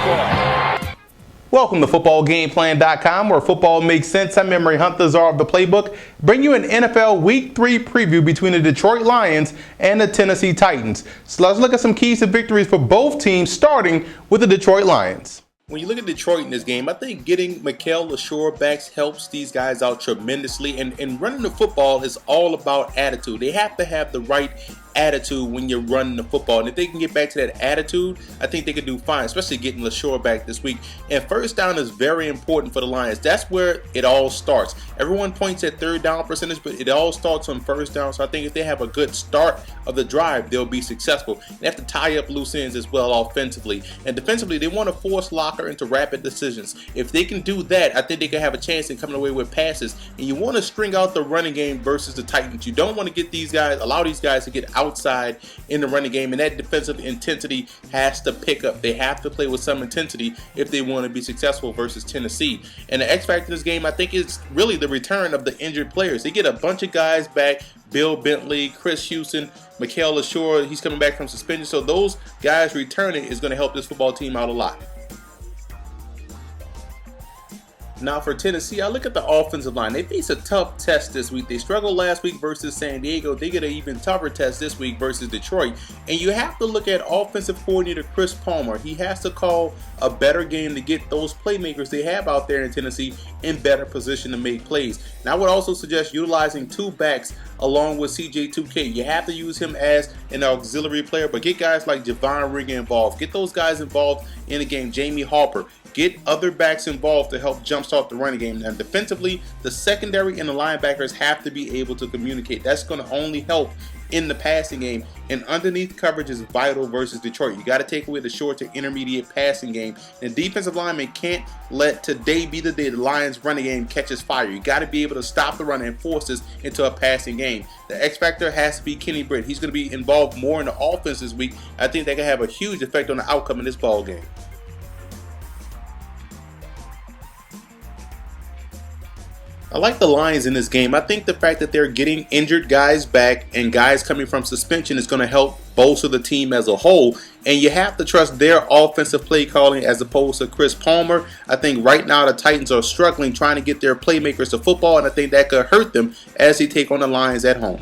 football. Welcome to FootballGamePlan.com, where football makes sense. I'm Emery Hunt, the czar of the playbook. Bring you an NFL Week 3 preview between the Detroit Lions and the Tennessee Titans. So let's look at some keys to victories for both teams, starting with the Detroit Lions. When you look at Detroit in this game, I think getting Mikel Leshoure back helps these guys out tremendously. And running the football is all about attitude. They have to have the right attitude when you're running the football. And if they can get back to that attitude, I think they can do fine, especially getting Leshoure back this week. And first down is very important for the Lions. That's where it all starts. Everyone points at third down percentage, but it all starts on first down. So I think if they have a good start of the drive, they'll be successful. They have to tie up loose ends as well offensively. And defensively, they want to force Locker into rapid decisions. If they can do that, I think they can have a chance in coming away with passes. And you want to string out the running game versus the Titans. You don't want to get these guys, allow these guys to get outside in the running game, and that defensive intensity has to pick up. They have to play with some intensity if they want to be successful versus Tennessee. And the X factor in this game, I think, is really the return of the injured players. They get a bunch of guys back: Bill Bentley, Chris Houston, Mikel Leshoure. He's coming back from suspension, so those guys returning is going to help this football team out a lot. Now for Tennessee, I look at the offensive line. They face a tough test this week. They struggled last week versus San Diego. They get an even tougher test this week versus Detroit. And you have to look at offensive coordinator Chris Palmer. He has to call a better game to get those playmakers they have out there in Tennessee in better position to make plays. And I would also suggest utilizing two backs along with CJ2K. You have to use him as an auxiliary player, but get guys like Javon Ringer involved. Get those guys involved in the game. Jamie Harper. Get other backs involved to help jumpstart the running game. And defensively, the secondary and the linebackers have to be able to communicate. That's going to only help in the passing game. And underneath coverage is vital versus Detroit. You got to take away the short to intermediate passing game. And defensive linemen can't let today be the day the Lions running game catches fire. You got to be able to stop the run and force this into a passing game. The X factor has to be Kenny Britt. He's going to be involved more in the offense this week. I think that can have a huge effect on the outcome in this ball game. I like the Lions in this game. I think the fact that they're getting injured guys back and guys coming from suspension is going to help bolster the team as a whole. And you have to trust their offensive play calling as opposed to Chris Palmer. I think right now the Titans are struggling trying to get their playmakers to football, and I think that could hurt them as they take on the Lions at home.